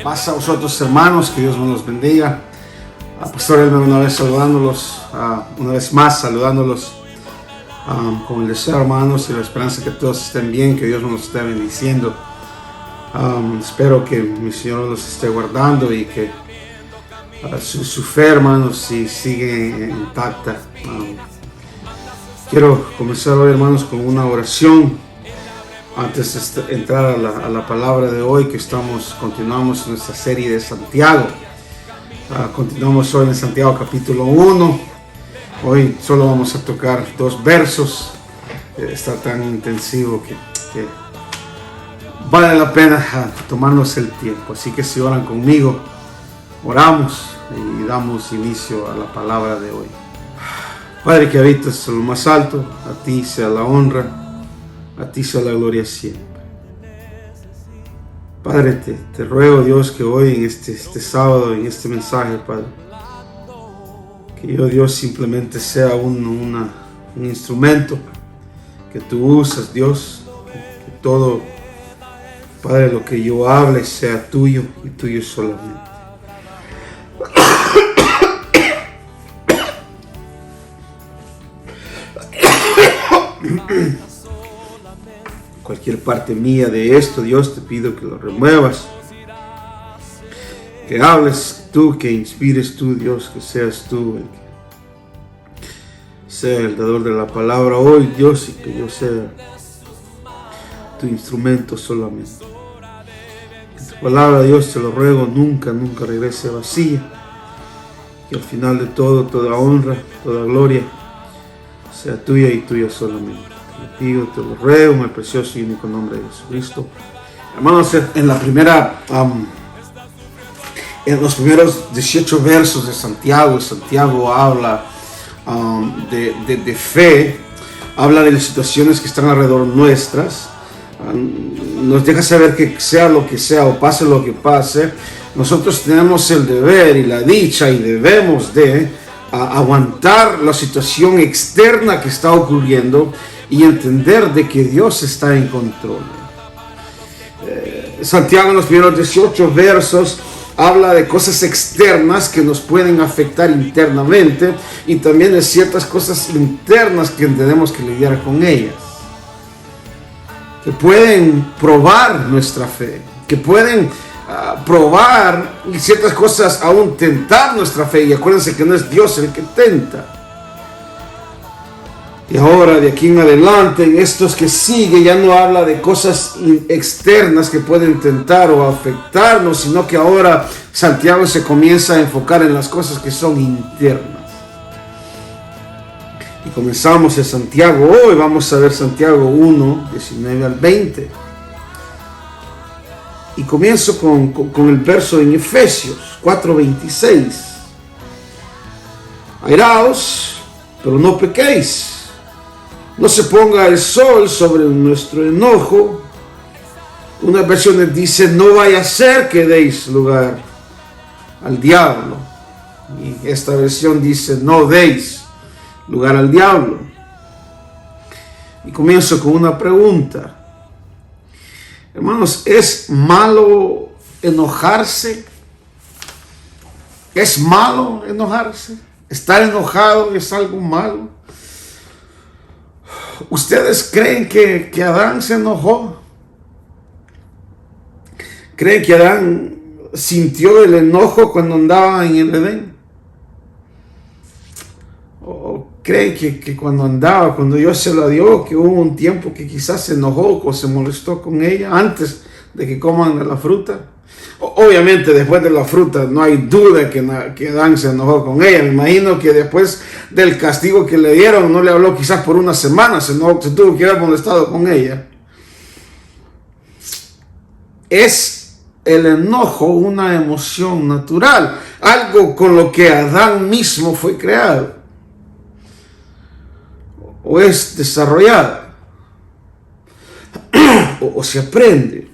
Paz a vosotros, hermanos, que Dios nos bendiga. Pastor Elmer, una vez más saludándolos con el deseo, hermanos, y la esperanza que todos estén bien, que Dios nos esté bendiciendo. Espero que mi Señor los esté guardando y que su fe, hermanos, sigue intacta. Quiero comenzar hoy, hermanos, con una oración. Antes de entrar a la palabra de hoy, continuamos nuestra serie de Santiago. Continuamos hoy en Santiago capítulo 1. Hoy solo vamos a tocar 2 versos. Está tan intensivo que vale la pena tomarnos el tiempo. Así que si oran conmigo, oramos y damos inicio a la palabra de hoy. Padre que habitas en lo más alto, a ti sea la honra, a ti sea la gloria siempre. Padre, te ruego, Dios, que hoy en este sábado, en este mensaje, Padre, que yo, Dios, simplemente sea un instrumento que tú usas, Dios, que todo, Padre, lo que yo hable sea tuyo y tuyo solamente. Cualquier parte mía de esto, Dios, te pido que lo remuevas, que hables tú, que inspires tú, Dios, que seas tú el que sea el dador de la palabra hoy, Dios, y que yo sea tu instrumento solamente. Que tu palabra, Dios, te lo ruego, nunca regrese vacía, que al final de todo, toda honra, toda gloria sea tuya y tuya solamente. Te pido, te lo ruego, en el precioso y único nombre de Jesucristo. Hermanos, en los primeros 18 versos de Santiago, Santiago habla de fe, habla de las situaciones que están alrededor nuestras, nos deja saber que sea lo que sea o pase lo que pase, nosotros tenemos el deber y la dicha y debemos de aguantar la situación externa que está ocurriendo y entender de que Dios está en control. Santiago en los primeros 18 versos habla de cosas externas que nos pueden afectar internamente y también de ciertas cosas internas que tenemos que lidiar con ellas, que pueden probar nuestra fe, que pueden probar ciertas cosas, aún tentar nuestra fe. Y acuérdense que no es Dios el que tenta. Y ahora, de aquí en adelante, en estos que sigue, ya no habla de cosas externas que pueden tentar o afectarnos, sino que ahora Santiago se comienza a enfocar en las cosas que son internas. Y comenzamos en Santiago hoy, vamos a ver Santiago 1, 19 al 20. Y comienzo con el verso en Efesios 4, 26. Airaos, pero no pequéis. No se ponga el sol sobre nuestro enojo. Unas versiones dicen, no vaya a ser que deis lugar al diablo. Y esta versión dice, no deis lugar al diablo. Y comienzo con una pregunta. Hermanos, ¿es malo enojarse? ¿Es malo enojarse? ¿Estar enojado es algo malo? ¿Ustedes creen que Adán se enojó? ¿Creen que Adán sintió el enojo cuando andaba en el Edén? ¿O creen que cuando Dios se la dio, que hubo un tiempo que quizás se enojó o se molestó con ella antes de que coman de la fruta? Obviamente después de la fruta no hay duda que Adán se enojó con ella. Me imagino que después del castigo que le dieron no le habló quizás por una semana, se tuvo que haber molestado con ella. ¿Es el enojo una emoción natural? Algo con lo que Adán mismo fue creado. ¿O es desarrollada? ¿O se aprende?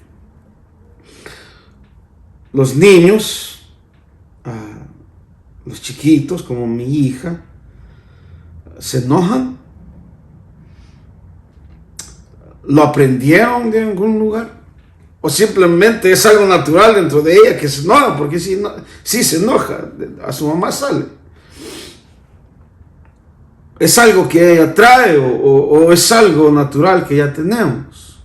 Los niños, los chiquitos como mi hija, se enojan. ¿Lo aprendieron de algún lugar? o simplemente es algo natural dentro de ella que se enoja, porque sí, sí se enoja, a su mamá sale. Es algo que ella trae o es algo natural que ya tenemos.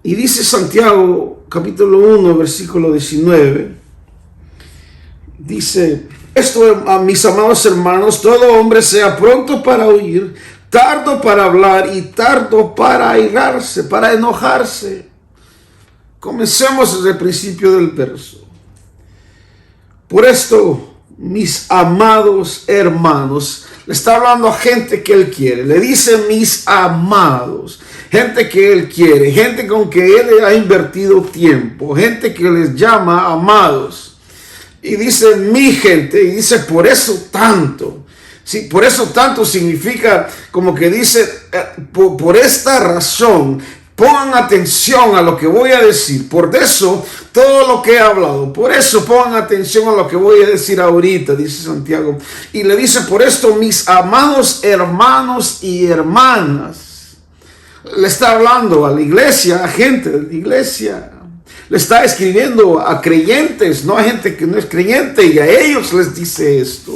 Y dice Santiago, capítulo 1, versículo 19, dice: esto, a mis amados hermanos, todo hombre sea pronto para oír, tardo para hablar y tardo para airarse, para enojarse. Comencemos desde el principio del verso. Por esto, mis amados hermanos, le está hablando a gente que él quiere, le dice mis amados, gente que él quiere, gente con que él ha invertido tiempo, gente que les llama amados, y dice mi gente, y dice por eso tanto. Sí, por eso tanto significa como que dice, por esta razón, pongan atención a lo que voy a decir. Por eso, todo lo que he hablado, por eso pongan atención a lo que voy a decir ahorita, dice Santiago. Y le dice, por esto, mis amados hermanos y hermanas. Le está hablando a la iglesia, a gente de la iglesia. Le está escribiendo a creyentes, no a gente que no es creyente, y a ellos les dice esto.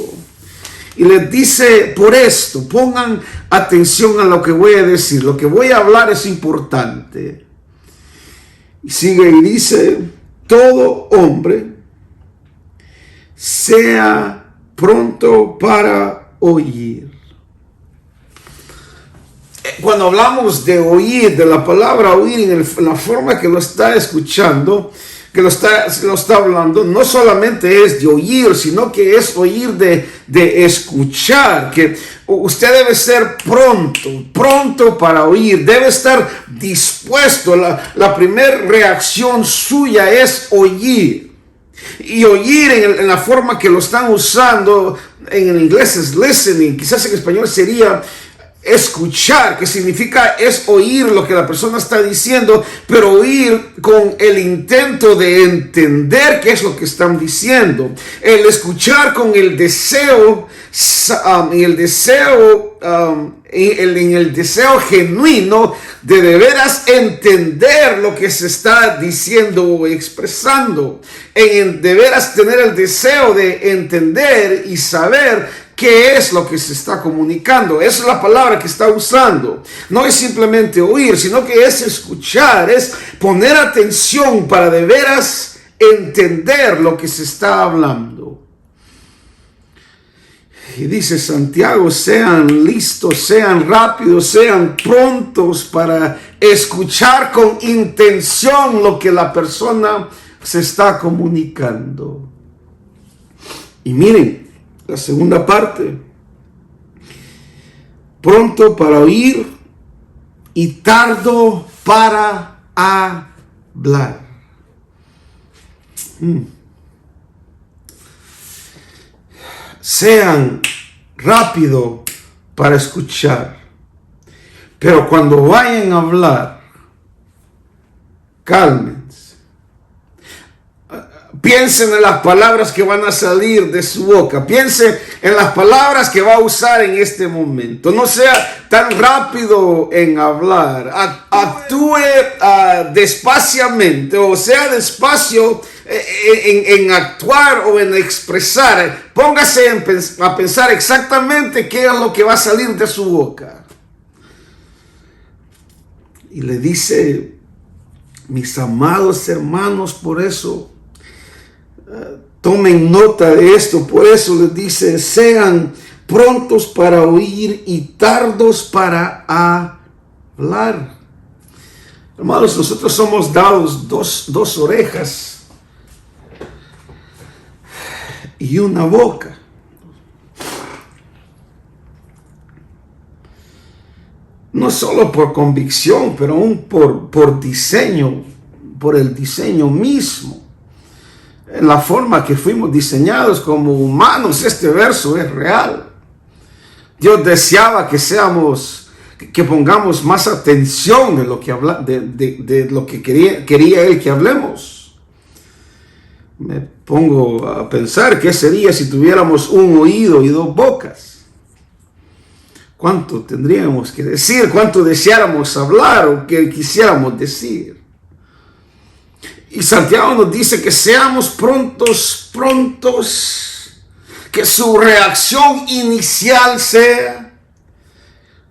Y les dice, por esto, pongan atención a lo que voy a decir. Lo que voy a hablar es importante. Y sigue y dice, todo hombre sea pronto para oír. Cuando hablamos de oír, de la palabra oír, en la forma que lo está escuchando, que lo está hablando, no solamente es de oír, sino que es oír de escuchar, que usted debe ser pronto para oír, debe estar dispuesto. La primera reacción suya es oír, y oír en la forma que lo están usando, en el inglés es listening, quizás en español sería escuchar, que significa es oír lo que la persona está diciendo, pero oír con el intento de entender qué es lo que están diciendo. El escuchar con el deseo, en el deseo genuino de veras entender lo que se está diciendo o expresando, en de veras tener el deseo de entender y saber qué es lo que se está comunicando. Esa es la palabra que está usando. No es simplemente oír, sino que es escuchar, es poner atención para de veras entender lo que se está hablando. Y dice Santiago, sean listos, sean rápidos, sean prontos para escuchar con intención lo que la persona se está comunicando. Y miren, la segunda parte, pronto para oír y tardo para hablar. Sean rápido para escuchar, pero cuando vayan a hablar, cálmense. Piensen en las palabras que van a salir de su boca. Piensen en las palabras que va a usar en este momento. No sea tan rápido en hablar. Actúe despaciamente, o sea despacio en actuar o en expresar. Póngase a pensar exactamente qué es lo que va a salir de su boca. Y le dice, mis amados hermanos, por eso, tomen nota de esto. Por eso les dice, sean prontos para oír y tardos para hablar. Hermanos, nosotros somos dados dos orejas y una boca. No solo por convicción, pero aún por diseño, por el diseño mismo. En la forma que fuimos diseñados como humanos, este verso es real. Dios deseaba que pongamos más atención en lo que de lo que quería Él que hablemos. Me pongo a pensar qué sería si tuviéramos un oído y dos bocas. cuánto tendríamos que decir, cuánto deseáramos hablar o que quisiéramos decir. Y Santiago nos dice que seamos prontos, que su reacción inicial sea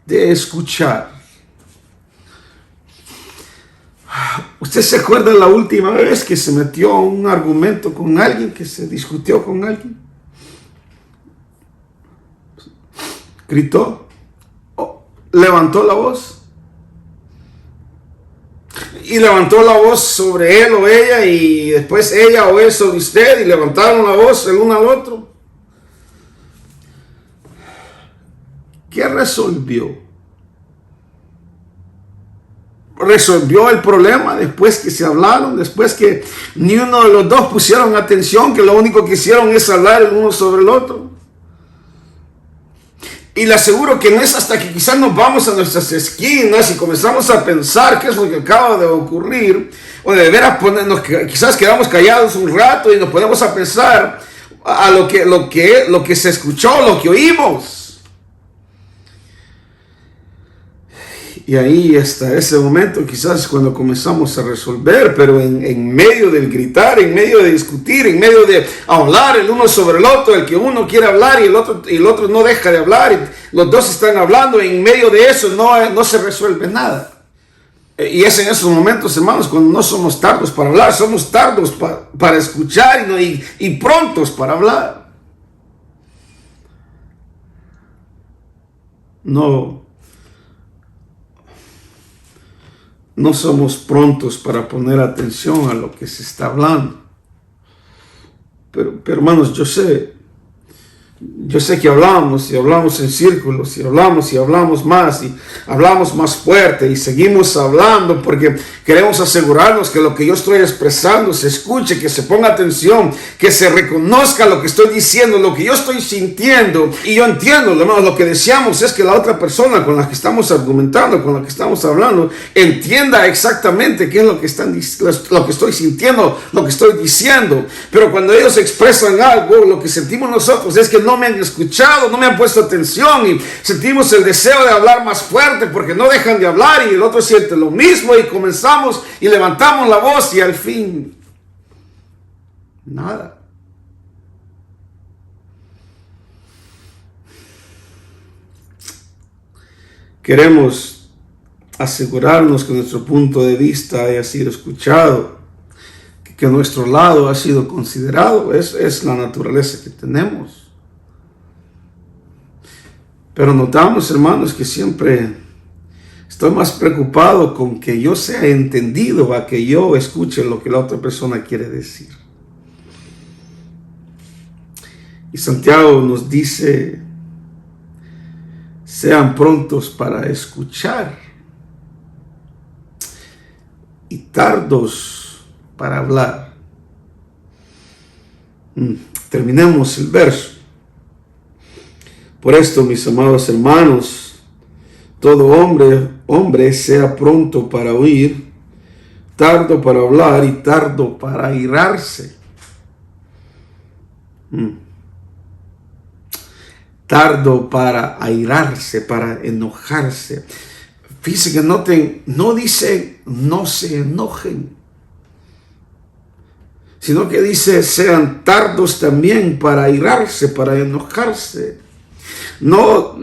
de escuchar. ¿Usted se acuerda la última vez que se metió a un argumento con alguien, que se discutió con alguien? ¿Gritó? ¿Levantó la voz? Y levantó la voz sobre él o ella, y después ella o él sobre usted, y levantaron la voz el uno al otro. ¿Qué resolvió? ¿Resolvió el problema después que se hablaron, después que ni uno de los dos pusieron atención, que lo único que hicieron es hablar el uno sobre el otro? Y le aseguro que no es hasta que quizás nos vamos a nuestras esquinas y comenzamos a pensar qué es lo que acaba de ocurrir, o de veras ponernos, quizás quedamos callados un rato y nos ponemos a pensar a lo que se escuchó, lo que oímos. Y ahí hasta ese momento quizás cuando comenzamos a resolver, pero en medio del gritar, en medio de discutir, en medio de hablar el uno sobre el otro, el que uno quiere hablar y el otro no deja de hablar, y los dos están hablando, y en medio de eso no se resuelve nada. Y es en esos momentos, hermanos, cuando no somos tardos para hablar, somos tardos para escuchar y prontos para hablar. No somos prontos para poner atención a lo que se está hablando. Pero hermanos, yo sé que hablamos y hablamos en círculos, y hablamos más, y hablamos más fuerte, y seguimos hablando porque queremos asegurarnos que lo que yo estoy expresando se escuche, que se ponga atención, que se reconozca lo que estoy diciendo, lo que yo estoy sintiendo. Y yo entiendo, hermanos, lo que deseamos es que la otra persona con la que estamos argumentando, con la que estamos hablando, entienda exactamente qué es lo que estoy sintiendo, lo que estoy diciendo. Pero cuando ellos expresan algo, lo que sentimos nosotros es que no me han escuchado, no me han puesto atención, y sentimos el deseo de hablar más fuerte porque no dejan de hablar, y el otro siente lo mismo, y comenzamos y levantamos la voz, y al fin nada. Queremos asegurarnos que nuestro punto de vista haya sido escuchado, que nuestro lado ha sido considerado. Es la naturaleza que tenemos. Pero notamos, hermanos, que siempre estoy más preocupado con que yo sea entendido a que yo escuche lo que la otra persona quiere decir. Y Santiago nos dice: sean prontos para escuchar y tardos para hablar. Terminemos el verso. Por esto, mis amados hermanos, todo hombre sea pronto para oír, tardo para hablar y tardo para airarse. Tardo para airarse, para enojarse. Fíjense que no dice no se enojen, sino que dice sean tardos también para airarse, para enojarse. No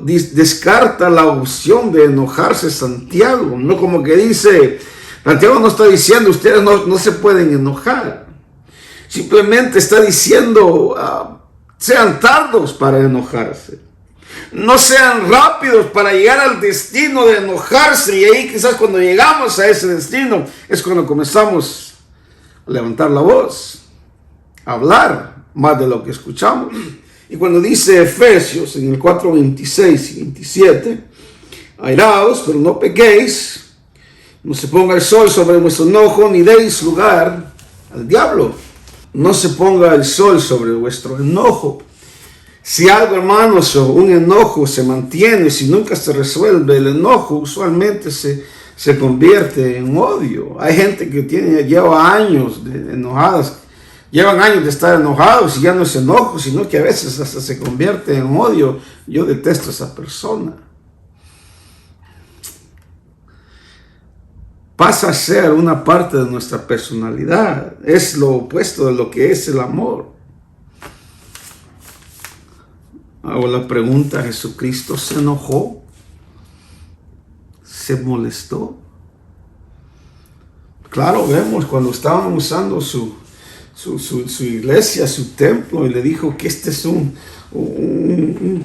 descarta la opción de enojarse Santiago, no como que dice, Santiago no está diciendo ustedes no se pueden enojar, simplemente está diciendo sean tardos para enojarse, no sean rápidos para llegar al destino de enojarse, y ahí quizás cuando llegamos a ese destino es cuando comenzamos a levantar la voz, a hablar más de lo que escuchamos. Y cuando dice Efesios en el 4:26 y 27, airaos, pero no pequéis, no se ponga el sol sobre vuestro enojo, ni deis lugar al diablo. No se ponga el sol sobre vuestro enojo. Si algo, hermanos, o un enojo se mantiene, si nunca se resuelve el enojo, usualmente se convierte en odio. Hay gente que lleva años enojadas. Llevan años de estar enojados y ya no es enojo, sino que a veces hasta se convierte en odio. Yo detesto a esa persona. Pasa a ser una parte de nuestra personalidad. Es lo opuesto de lo que es el amor. Hago la pregunta, ¿Jesucristo se enojó? ¿Se molestó? Claro, vemos cuando estaban usando su iglesia, su templo, y le dijo que este es un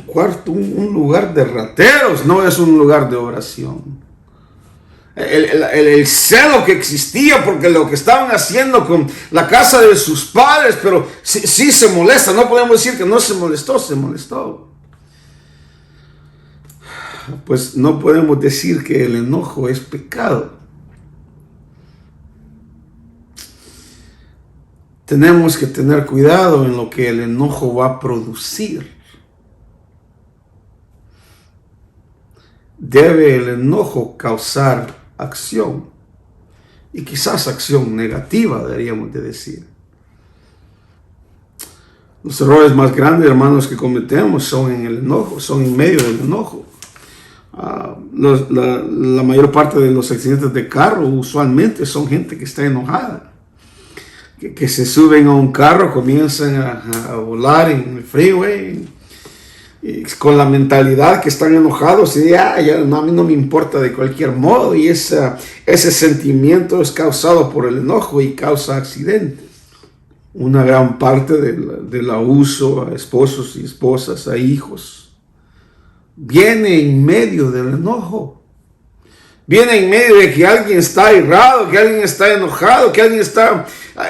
cuarto, un lugar de rateros, no es un lugar de oración. El celo que existía porque lo que estaban haciendo con la casa de sus padres, pero sí se molesta, no podemos decir que no se molestó, se molestó. Pues no podemos decir que el enojo es pecado. Tenemos que tener cuidado en lo que el enojo va a producir. Debe el enojo causar acción, y quizás acción negativa, deberíamos de decir. Los errores más grandes, hermanos, que cometemos son en el enojo, son en medio del enojo. La mayor parte de los accidentes de carro usualmente son gente que está enojada, que se suben a un carro, comienzan a volar en el freeway, y con la mentalidad que están enojados y ya a mí no me importa de cualquier modo, y ese sentimiento es causado por el enojo y causa accidentes. Una gran parte del abuso a esposos y esposas, a hijos, viene en medio del enojo. Viene en medio de que alguien está irado, que alguien está enojado, que alguien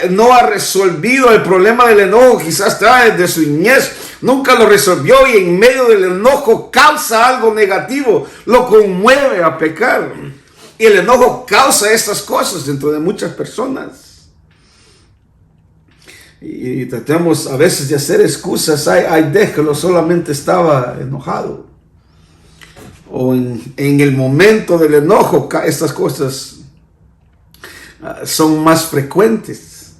no ha resolvido el problema del enojo, quizás está desde su niñez, nunca lo resolvió, y en medio del enojo causa algo negativo, lo conmueve a pecar. Y el enojo causa estas cosas dentro de muchas personas. Y tratamos a veces de hacer excusas. Déjalo, solamente estaba enojado. O en el momento del enojo, estas cosas son más frecuentes.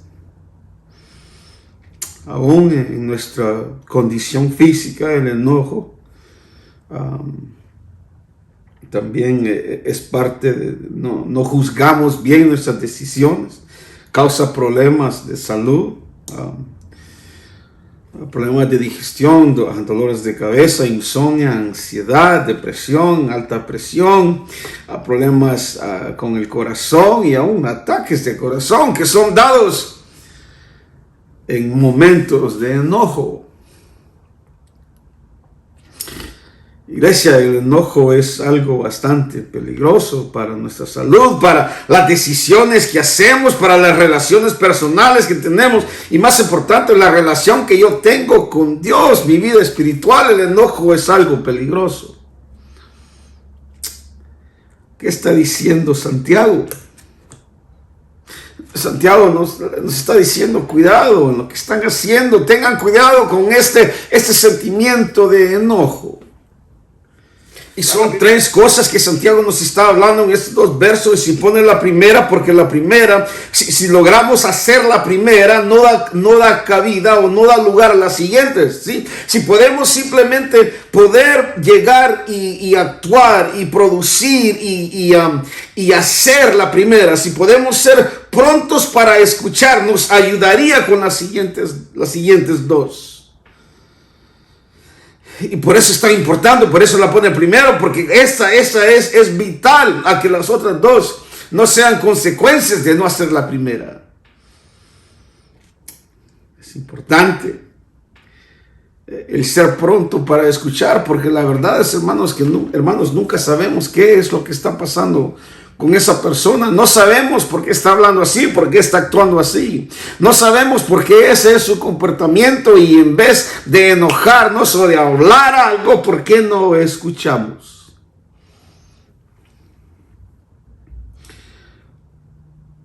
Aún en nuestra condición física, el enojo también es parte de, no juzgamos bien nuestras decisiones, causa problemas de salud, problemas de digestión, dolores de cabeza, insomnio, ansiedad, depresión, alta presión, problemas con el corazón y aún ataques de corazón que son dados en momentos de enojo. Iglesia, el enojo es algo bastante peligroso para nuestra salud, para las decisiones que hacemos, para las relaciones personales que tenemos, y más importante, la relación que yo tengo con Dios, mi vida espiritual. El enojo es algo peligroso. ¿Qué está diciendo Santiago? Santiago nos está diciendo, cuidado en lo que están haciendo, tengan cuidado con este sentimiento de enojo. Y son tres cosas que Santiago nos está hablando en estos dos versos, y si pone la primera, porque la primera, si logramos hacer la primera, no da cabida o no da lugar a las siguientes, ¿sí? Si podemos simplemente poder llegar y actuar y producir y hacer la primera, si podemos ser prontos para escuchar, nos ayudaría con las siguientes dos. Y por eso está importante, por eso la pone primero, porque esta es vital a que las otras dos no sean consecuencias de no hacer la primera. Es importante el ser pronto para escuchar, porque la verdad es, hermanos, que hermanos, nunca sabemos qué es lo que está pasando con esa persona. No sabemos por qué está hablando así, por qué está actuando así. No sabemos por qué ese es su comportamiento, y en vez de enojarnos o de hablar algo, ¿por qué no escuchamos?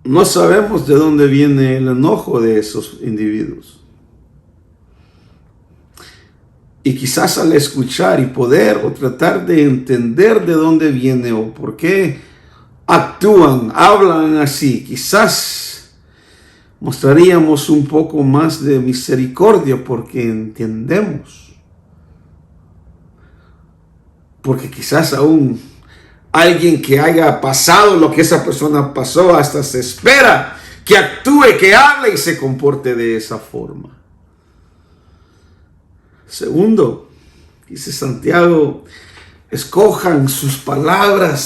No sabemos de dónde viene el enojo de esos individuos. Y quizás al escuchar y poder o tratar de entender de dónde viene o por qué actúan, hablan así, quizás mostraríamos un poco más de misericordia porque entendemos. Porque quizás aún alguien que haya pasado lo que esa persona pasó hasta se espera que actúe, que hable y se comporte de esa forma. Segundo, dice Santiago, escojan sus palabras,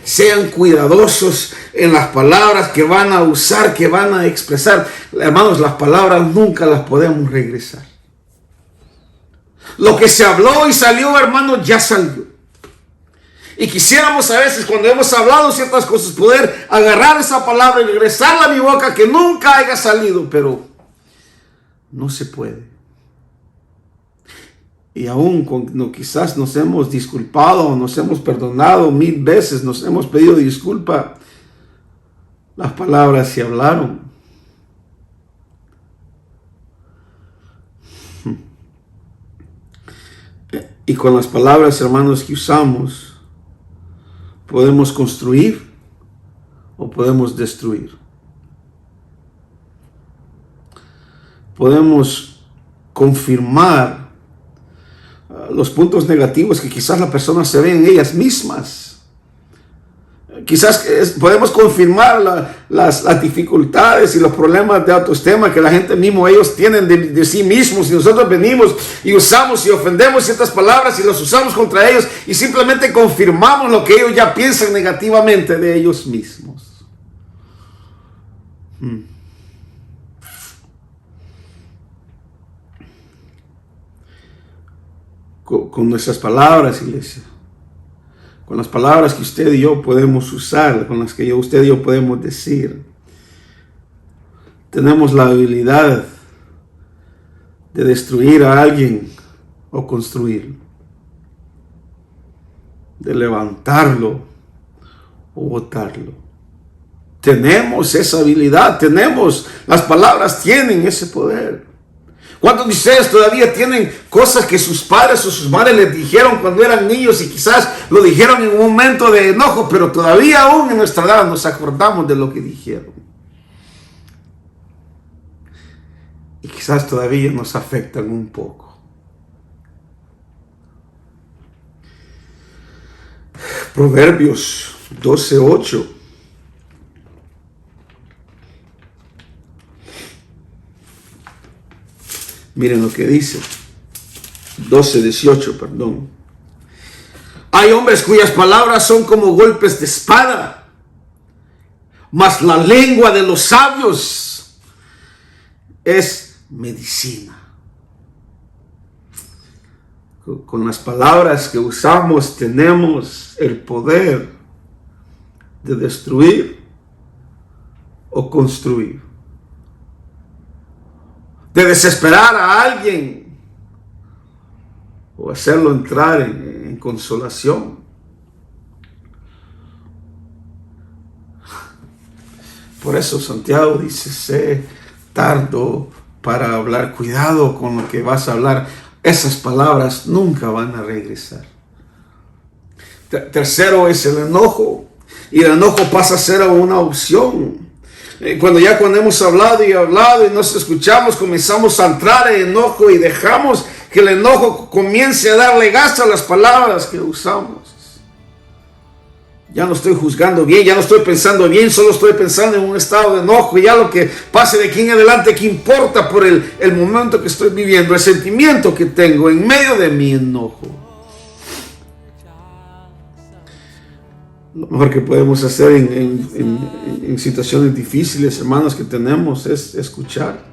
sean cuidadosos en las palabras que van a usar, que van a expresar. Hermanos, las palabras nunca las podemos regresar. Lo que se habló y salió, hermanos, ya salió. Y quisiéramos a veces, cuando hemos hablado ciertas cosas, poder agarrar esa palabra y regresarla a mi boca, que nunca haya salido, pero no se puede. Y aún cuando quizás nos hemos disculpado, nos hemos perdonado 1000 veces, nos hemos pedido disculpa, las palabras se hablaron. Y con las palabras, hermanos, que usamos, podemos construir o podemos destruir. Podemos confirmar los puntos negativos que quizás la persona se ve en ellas mismas. Quizás podemos confirmar las dificultades y los problemas de autoestima que la gente mismo, ellos tienen de sí mismos, y nosotros venimos y usamos y ofendemos ciertas palabras y las usamos contra ellos y simplemente confirmamos lo que ellos ya piensan negativamente de ellos mismos. Con nuestras palabras, iglesia, con las palabras que usted y yo podemos usar, con las que usted y yo podemos decir, tenemos la habilidad de destruir a alguien o construirlo, de levantarlo o botarlo. Tenemos esa habilidad, las palabras tienen ese poder. ¿Cuántos de ustedes todavía tienen cosas que sus padres o sus madres les dijeron cuando eran niños y quizás lo dijeron en un momento de enojo, pero todavía aún en nuestra edad nos acordamos de lo que dijeron? Y quizás todavía nos afectan un poco. Proverbios 12:8. Miren lo que dice. 12:18, perdón. Hay hombres cuyas palabras son como golpes de espada, mas la lengua de los sabios es medicina. Con las palabras que usamos tenemos el poder de destruir o construir, de desesperar a alguien o hacerlo entrar en consolación. Por eso Santiago dice, sé tardo para hablar, cuidado con lo que vas a hablar. Esas palabras nunca van a regresar. Tercero es el enojo, y el enojo pasa a ser una opción. Cuando hemos hablado y nos escuchamos, comenzamos a entrar en enojo y dejamos que el enojo comience a darle gas a las palabras que usamos. Ya no estoy juzgando bien, ya no estoy pensando bien, solo estoy pensando en un estado de enojo, y ya lo que pase de aquí en adelante, ¿qué importa por el momento que estoy viviendo, el sentimiento que tengo en medio de mi enojo? Lo mejor que podemos hacer en situaciones difíciles, hermanos, que tenemos es escuchar.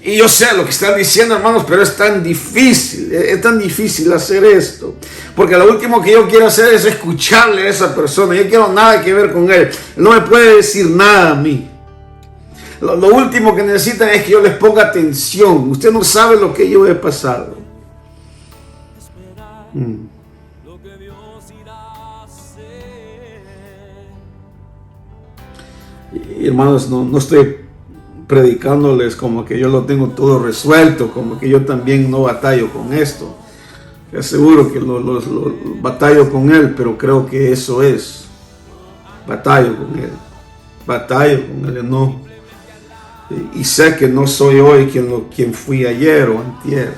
Y yo sé lo que están diciendo, hermanos, pero es tan difícil hacer esto, porque lo último que yo quiero hacer es escucharle a esa persona. Yo quiero nada que ver con él, no me puede decir nada a mí. Lo último que necesitan es que yo les ponga atención. Usted no sabe lo que yo he pasado. Y hermanos, no estoy predicándoles como que yo lo tengo todo resuelto, como que yo también no batallo con esto. Te aseguro que lo batallo con él, pero creo que eso es. Batallo con el enojo. Y sé que no soy hoy quien fui ayer o antier.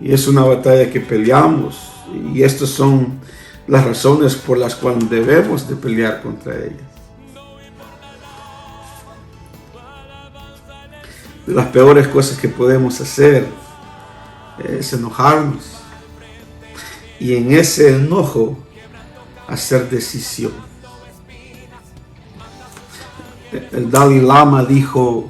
Y es una batalla que peleamos. Y estas son las razones por las cuales debemos de pelear contra ellas. De las peores cosas que podemos hacer es enojarnos. Y en ese enojo hacer decisión. El Dalai Lama dijo: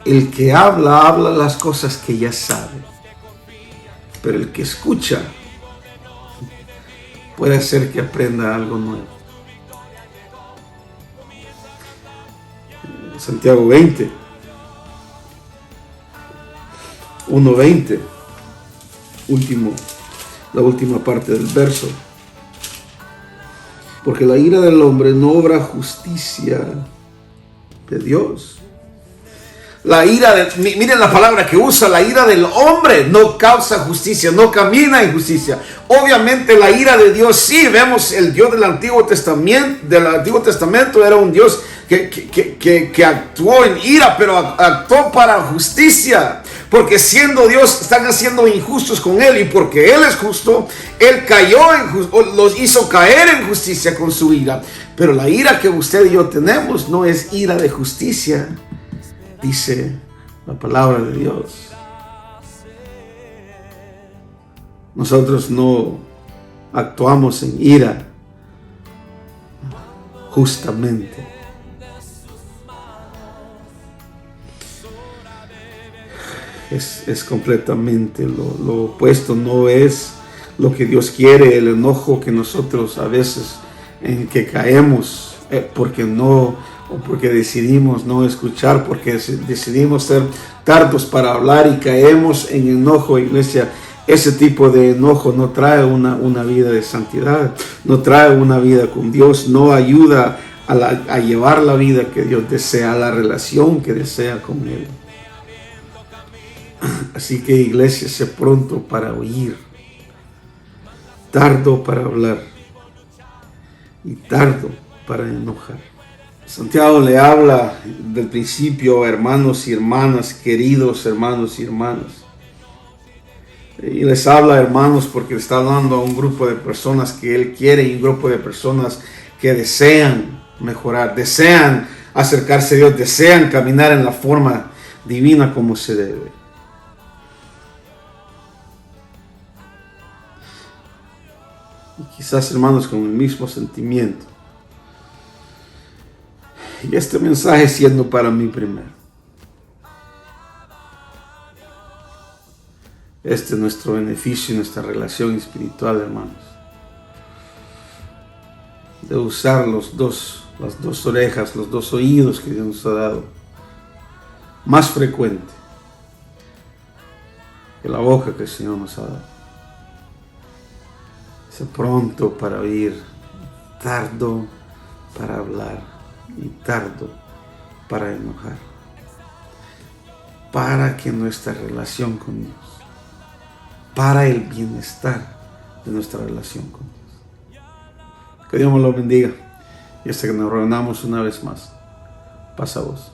el que habla las cosas que ya sabe, pero el que escucha puede hacer que aprenda algo nuevo. Santiago 20, 1:20, la última parte del verso. Porque la ira del hombre no obra justicia de Dios. Miren la palabra que usa: la ira del hombre no causa justicia, no camina en justicia. Obviamente la ira de Dios, sí, vemos el Dios del Antiguo Testamento era un Dios que actuó en ira, pero actuó para justicia. Porque siendo Dios, están siendo injustos con Él, y porque Él es justo, Él los hizo caer en justicia con su ira. Pero la ira que usted y yo tenemos no es ira de justicia, dice la palabra de Dios. Nosotros no actuamos en ira justamente. Es completamente lo opuesto. No es lo que Dios quiere. El enojo que nosotros a veces en que caemos porque decidimos no escuchar, porque decidimos ser tardos para hablar y caemos en enojo, iglesia. Ese tipo de enojo no trae una vida de santidad, no trae una vida con Dios, no ayuda a llevar la vida que Dios desea, a la relación que desea con Él. Así que, iglesia, sé pronto para oír, tardo para hablar y tardo para enojar. Santiago le habla del principio, hermanos y hermanas, queridos hermanos y hermanas. Y les habla hermanos porque le está hablando a un grupo de personas que él quiere, y un grupo de personas que desean mejorar, desean acercarse a Dios, desean caminar en la forma divina como se debe. Y quizás hermanos con el mismo sentimiento. Y este mensaje siendo para mí primero. Este es nuestro beneficio y nuestra relación espiritual, hermanos. De usar las dos orejas, los dos oídos que Dios nos ha dado. Más frecuente que la boca que el Señor nos ha dado. Sé pronto para oír, tardo para hablar y tardo para enojar. Para que nuestra relación con Dios, para el bienestar de nuestra relación con Dios. Que Dios me lo bendiga. Y hasta que nos reunamos una vez más. Pasa vos.